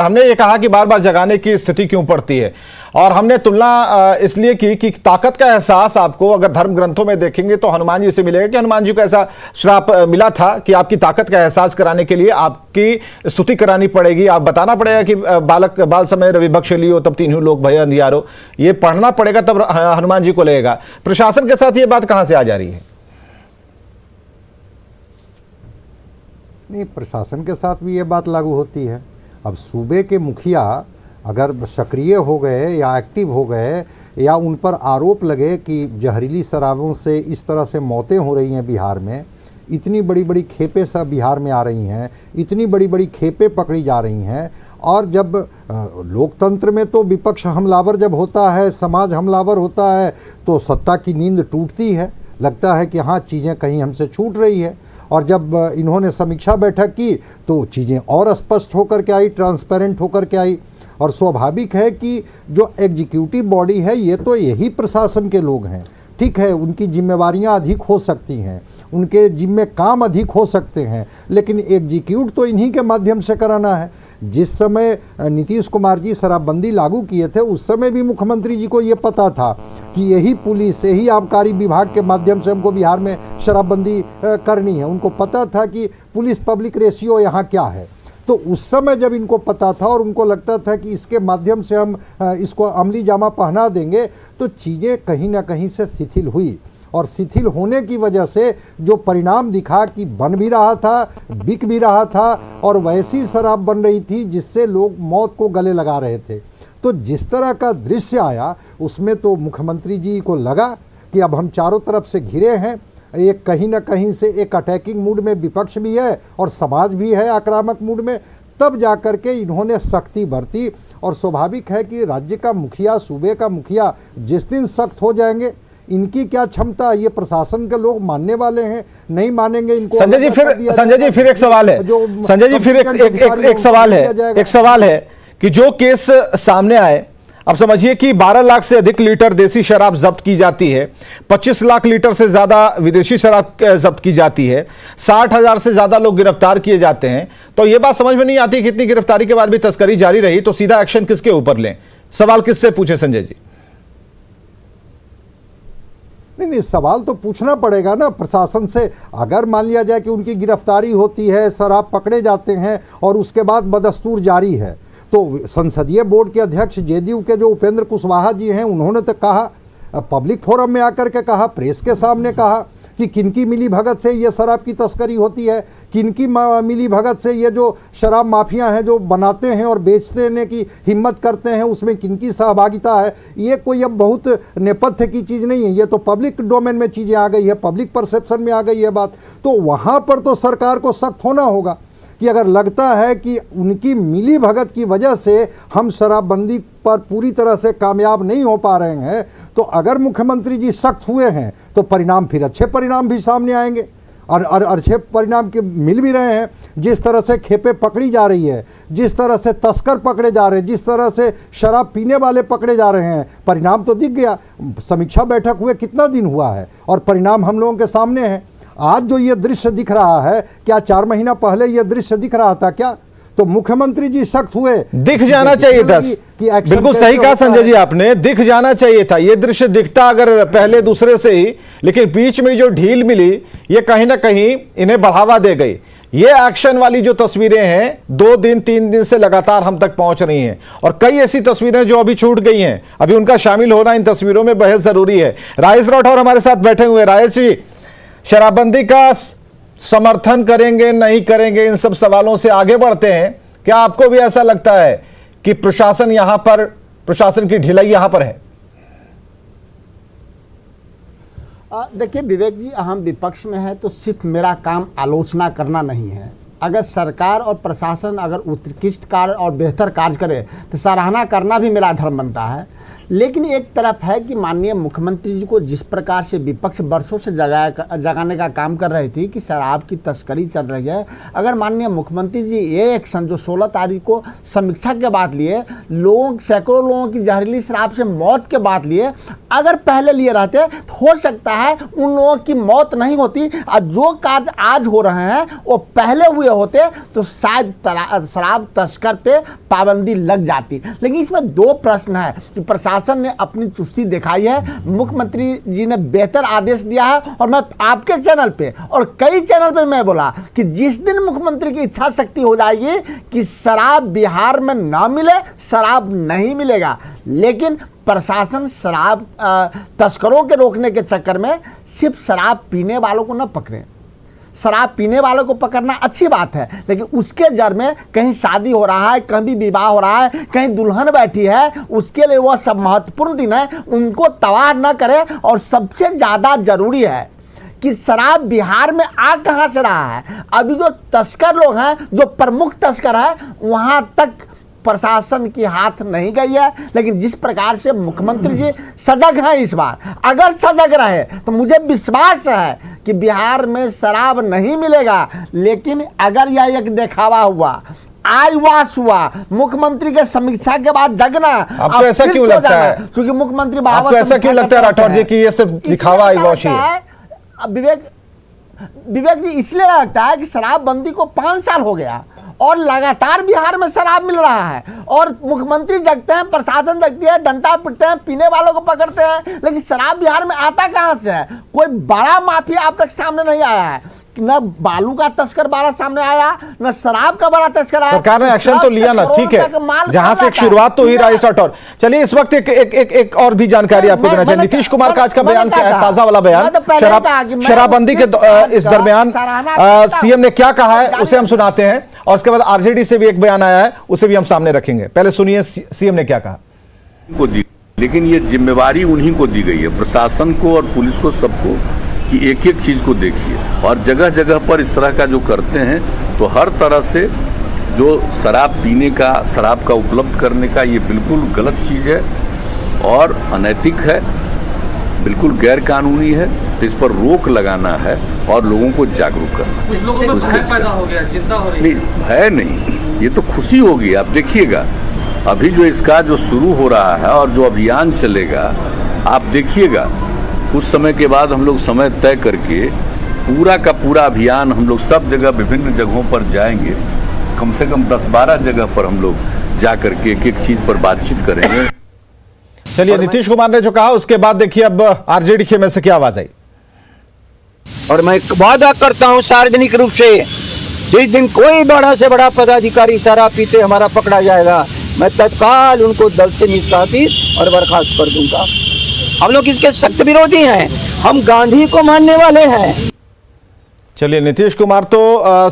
हमने ये कहा कि बार बार जगाने की स्थिति क्यों पड़ती है, और हमने तुलना इसलिए की कि ताकत का एहसास आपको अगर धर्म ग्रंथों में देखेंगे तो हनुमान जी से मिलेगा कि हनुमान जी को ऐसा श्राप मिला था कि आपकी ताकत का एहसास कराने के लिए आपकी स्तुति करानी पड़ेगी, आप बताना पड़ेगा कि बालक बाल समय रवि बख्श लियो तब तीनों लोग भय अंधियारो, ये पढ़ना पड़ेगा तब हनुमान जी को लगेगा। प्रशासन के साथ ये बात कहां से आ जा रही है? नहीं, प्रशासन के साथ भी ये बात लागू होती है। अब सूबे के मुखिया अगर सक्रिय हो गए या एक्टिव हो गए या उन पर आरोप लगे कि जहरीली शराबों से इस तरह से मौतें हो रही हैं बिहार में, इतनी बड़ी बड़ी खेपें सब बिहार में आ रही हैं, इतनी बड़ी बड़ी खेपें पकड़ी जा रही हैं, और जब लोकतंत्र में तो विपक्ष हमलावर जब होता है, समाज हमलावर होता है, तो सत्ता की नींद टूटती है, लगता है कि हाँ चीज़ें कहीं हमसे छूट रही है। और जब इन्होंने समीक्षा बैठक की तो चीज़ें और स्पष्ट होकर के आई, ट्रांसपेरेंट होकर के आई। और स्वाभाविक है कि जो एग्जीक्यूटिव बॉडी है ये तो यही प्रशासन के लोग हैं, ठीक है, उनकी जिम्मेवारियां अधिक हो सकती हैं, उनके जिम्मे काम अधिक हो सकते हैं, लेकिन एग्जीक्यूट तो इन्हीं के माध्यम से कराना है। जिस समय नीतीश कुमार जी शराबबंदी लागू किए थे उस समय भी मुख्यमंत्री जी को ये पता था कि यही पुलिस, यही आबकारी विभाग के माध्यम से हमको बिहार में शराबबंदी करनी है। उनको पता था कि पुलिस पब्लिक रेशियो यहाँ क्या है। तो उस समय जब इनको पता था और उनको लगता था कि इसके माध्यम से हम इसको अमली जामा पहना देंगे, तो चीज़ें कहीं ना कहीं से शिथिल हुई, और शिथिल होने की वजह से जो परिणाम दिखा कि बन भी रहा था, बिक भी रहा था, और वैसी शराब बन रही थी जिससे लोग मौत को गले लगा रहे थे। तो जिस तरह का दृश्य आया उसमें तो मुख्यमंत्री जी को लगा कि अब हम चारों तरफ से घिरे हैं, एक कहीं ना कहीं से एक अटैकिंग मूड में विपक्ष भी है और समाज भी है आक्रामक मूड में। तब जाकर के इन्होंने सख्ती बरती, और स्वाभाविक है कि राज्य का मुखिया, सूबे का मुखिया जिस दिन सख्त हो जाएंगे, इनकी क्या क्षमता, ये प्रशासन के लोग मानने वाले हैं, नहीं मानेंगे इनको। संजय जी फिर एक सवाल है, संजय जी फिर एक सवाल है कि जो केस सामने आए, अब समझिए कि 12 लाख से अधिक लीटर देसी शराब जब्त की जाती है, 25 लाख लीटर से ज्यादा विदेशी शराब जब्त की जाती है, 60,000 से ज्यादा लोग गिरफ्तार किए जाते हैं, तो यह बात समझ में नहीं आती कि इतनी गिरफ्तारी के बाद भी तस्करी जारी रही, तो सीधा एक्शन किसके ऊपर लें? सवाल किससे पूछे संजय जी? नहीं, सवाल तो पूछना पड़ेगा ना प्रशासन से। अगर मान लिया जाए कि उनकी गिरफ्तारी होती है, शराब पकड़े जाते हैं और उसके बाद बदस्तूर जारी है, तो संसदीय बोर्ड के अध्यक्ष जेडीयू के जो उपेंद्र कुशवाहा जी हैं, उन्होंने तो कहा, पब्लिक फोरम में आकर के कहा, प्रेस के सामने कहा कि किनकी मिली भगत से ये शराब की तस्करी होती है, किनकी मिली भगत से ये जो शराब माफिया हैं जो बनाते हैं और बेचने की हिम्मत करते हैं, उसमें किनकी सहभागिता है। ये कोई अब बहुत नेपथ्य की चीज़ नहीं है, ये तो पब्लिक डोमेन में चीज़ें आ गई है, पब्लिक परसेप्शन में आ गई है बात। तो वहाँ पर तो सरकार को सख्त होना होगा कि अगर लगता है कि उनकी मिली भगत की वजह से हम शराबबंदी पर पूरी तरह से कामयाब नहीं हो पा रहे हैं, तो अगर मुख्यमंत्री जी सख्त हुए हैं तो परिणाम, फिर अच्छे परिणाम भी सामने आएंगे, और अच्छे परिणाम के मिल भी रहे हैं। जिस तरह से खेपें पकड़ी जा रही है, जिस तरह से तस्कर पकड़े जा रहे हैं, जिस तरह से शराब पीने वाले पकड़े जा रहे हैं, परिणाम तो दिख गया। समीक्षा बैठक हुए कितना दिन हुआ है और परिणाम हम लोगों के सामने है। आज जो ये दृश्य दिख रहा है, क्या 4 महीना पहले ये दृश्य दिख रहा था क्या? तो मुख्यमंत्री जी सख्त हुए, दिख जाना चाहिए था। बिल्कुल सही कहा संजय जी आपने, दिख जाना चाहिए था। ये दृश्य दिखता अगर पहले दूसरे से ही, लेकिन बीच में जो ढील मिली ये कहीं ना कहीं इन्हें बढ़ावा दे गई। ये एक्शन वाली जो तस्वीरें हैं 2 दिन 3 दिन से लगातार हम तक पहुंच रही हैं, और कई ऐसी तस्वीरें जो अभी छूट गई हैं, अभी उनका शामिल होना इन तस्वीरों में बेहद जरूरी है। राजेश राठौर हमारे साथ बैठे हुए। राजेश जी, शराबबंदी का समर्थन करेंगे नहीं करेंगे, इन सब सवालों से आगे बढ़ते हैं। क्या आपको भी ऐसा लगता है कि प्रशासन यहां पर, प्रशासन की ढिलाई यहां पर है? देखिए विवेक जी, हम विपक्ष में है तो सिर्फ मेरा काम आलोचना करना नहीं है। अगर सरकार और प्रशासन अगर उत्कृष्ट कार्य और बेहतर कार्य करे तो सराहना करना भी मेरा धर्म बनता है। लेकिन एक तरफ है कि माननीय मुख्यमंत्री जी को जिस प्रकार से विपक्ष वर्षों से जगाने का काम कर रही थी कि शराब की तस्करी चल रही है, अगर माननीय मुख्यमंत्री जी ये एक्शन जो 16 तारीख को समीक्षा के बाद लिए, सैकड़ों लोगों की जहरीली शराब से मौत के बाद लिए, अगर पहले लिए रहते तो हो सकता है उन लोगों की मौत नहीं होती और जो कार्य आज हो रहे हैं वो पहले हुए होते तो शायद शराब तस्कर पे पाबंदी लग जाती। लेकिन इसमें दो प्रश्न है कि प्रशासन ने अपनी चुस्ती दिखाई है, मुख्यमंत्री जी ने बेहतर आदेश दिया है, और मैं आपके चैनल पे और कई चैनल पे मैं बोला कि जिस दिन मुख्यमंत्री की इच्छा शक्ति हो जाएगी कि शराब बिहार में ना मिले, शराब नहीं मिलेगा, लेकिन प्रशासन शराब तस्करों के रोकने के चक्कर में सिर्फ शराब पीने वालों को न पकड़े। शराब पीने वालों को पकड़ना अच्छी बात है, लेकिन उसके जड़ में कहीं शादी हो रहा है, कहीं विवाह हो रहा है, कहीं दुल्हन बैठी है, उसके लिए वह सब महत्वपूर्ण दिन है, उनको तबाह न करे। और सबसे ज़्यादा जरूरी है कि शराब बिहार में आ कहाँ से रहा है। अभी जो तस्कर लोग हैं, जो प्रमुख तस्कर है, वहाँ तक प्रशासन की हाथ नहीं गई है। लेकिन जिस प्रकार से मुख्यमंत्री जी सजग हैं इस बार, अगर सजग रहे तो मुझे विश्वास है कि बिहार में शराब नहीं मिलेगा। लेकिन अगर यह एक दिखावा हुआ, आईवास हुआ, मुख्यमंत्री के समीक्षा के बाद जगना, आपको ऐसा क्यों लगता है? क्योंकि मुख्यमंत्री आपको ऐसा क्यों लगता है राठौर जी कि ये सिर्फ दिखावा आईवास ही है? विवेक जी, इसलिए लगता है कि शराबबंदी को 5 साल हो गया और लगातार बिहार में शराब मिल रहा है, और मुख्यमंत्री जगते हैं, प्रशासन जगती है, डंडा पीटते हैं, पीने वालों को पकड़ते हैं, लेकिन शराब बिहार में आता कहां से है? कोई बड़ा माफिया अब तक सामने नहीं आया है। न बालू का तस्कर बड़ा सामने आया, न शराब का बड़ा तस्कर आया। सरकार ने एक्शन तो लिया ना, ठीक है, जहां से एक शुरुआत तो हुई राइस राठौर। चलिए इस वक्त एक और भी जानकारी आपको देना चाहिए। नीतीश कुमार का आज का बयान क्या है, ताजा वाला बयान, शराबबंदी के इस दरमियान सीएम ने क्या कहा है उसे हम सुनाते हैं, और उसके बाद आरजेडी से भी एक बयान आया है, उसे भी हम सामने रखेंगे। पहले सुनिए सीएम ने क्या कहा। लेकिन ये जिम्मेवारी उन्हीं को दी गई है, प्रशासन को और पुलिस को, सबको, कि एक एक चीज को देखिए, और जगह जगह पर इस तरह का जो करते हैं तो हर तरह से जो शराब पीने का, शराब का उपलब्ध करने का, ये बिल्कुल गलत चीज है और अनैतिक है, बिल्कुल गैर कानूनी है। तो इस पर रोक लगाना है और लोगों को जागरूक करना। कुछ लोगों को भय पैदा हो गया, चिंता हो रही है। नहीं, भय नहीं, ये तो खुशी होगी। आप देखिएगा अभी जो इसका जो शुरू हो रहा है और जो अभियान चलेगा, आप देखिएगा कुछ समय के बाद हम लोग समय तय करके पूरा का पूरा अभियान हम लोग सब जगह विभिन्न जगहों पर जाएंगे। कम से कम 10-12 जगह पर हम लोग जा करके एक एक चीज पर बातचीत करेंगे। चलिए, नीतीश कुमार ने जो कहा उसके बाद देखिए अब आरजेडी के में से क्या आवाज आई। और मैं वादा करता हूं सार्वजनिक रूप से, जिस दिन कोई बड़ा से बड़ा पदाधिकारी शराब पीते हमारा पकड़ा जाएगा, मैं तत्काल उनको दल से निष्कासित और बर्खास्त कर दूंगा। हम लोग इसके सख्त विरोधी हैं, हम गांधी को मानने वाले हैं। चलिए, नीतीश कुमार तो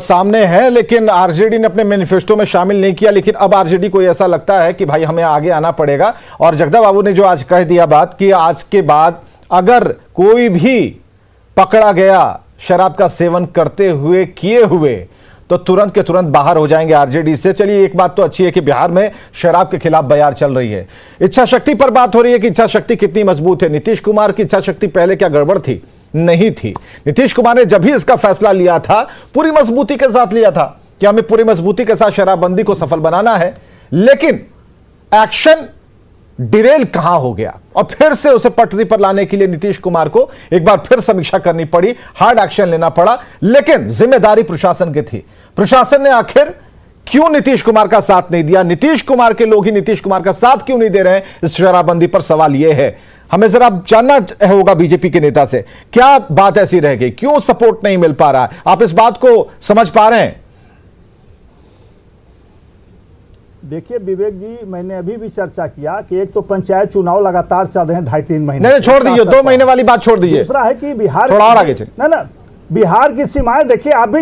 सामने है, लेकिन आरजेडी ने अपने मैनिफेस्टो में शामिल नहीं किया। लेकिन अब आरजेडी को ऐसा लगता है कि भाई हमें आगे आना पड़ेगा। और जगदा बाबू ने जो आज कह दिया बात कि आज के बाद अगर कोई भी पकड़ा गया शराब का सेवन करते हुए, किए हुए, तो तुरंत के तुरंत बाहर हो जाएंगे आरजेडी से। चलिए, एक बात तो अच्छी है कि बिहार में शराब के खिलाफ बयार चल रही है। इच्छा शक्ति पर बात हो रही है कि इच्छा शक्ति कितनी मजबूत है। नीतीश कुमार की इच्छा शक्ति पहले क्या गड़बड़ थी? नहीं थी। नीतीश कुमार ने जब भी इसका फैसला लिया था, पूरी मजबूती के साथ लिया था कि हमें पूरी मजबूती के साथ शराबबंदी को सफल बनाना है। लेकिन एक्शन डिरेल कहां हो गया, और फिर से उसे पटरी पर लाने के लिए नीतीश कुमार को एक बार फिर समीक्षा करनी पड़ी, हार्ड एक्शन लेना पड़ा। लेकिन जिम्मेदारी प्रशासन की थी। प्रशासन ने आखिर क्यों नीतीश कुमार का साथ नहीं दिया? नीतीश कुमार के लोग ही नीतीश कुमार का साथ क्यों नहीं दे रहे हैं? इस शराबबंदी पर सवाल यह है, हमें जरा जानना होगा बीजेपी के नेता से, क्या बात ऐसी रह गई, क्यों सपोर्ट नहीं मिल पा रहा? आप इस बात को समझ पा रहे हैं? देखिए विवेक जी, मैंने अभी भी चर्चा किया कि एक तो पंचायत चुनाव लगातार चल रहे हैं 2.5-3 महीने। नहीं, छोड़ दीजिए, 2 महीने वाली बात छोड़ दीजिए। दूसरा है कि बिहार, थोड़ा और आगे चलिए। ना बिहार की सीमाएं देखिए, आप भी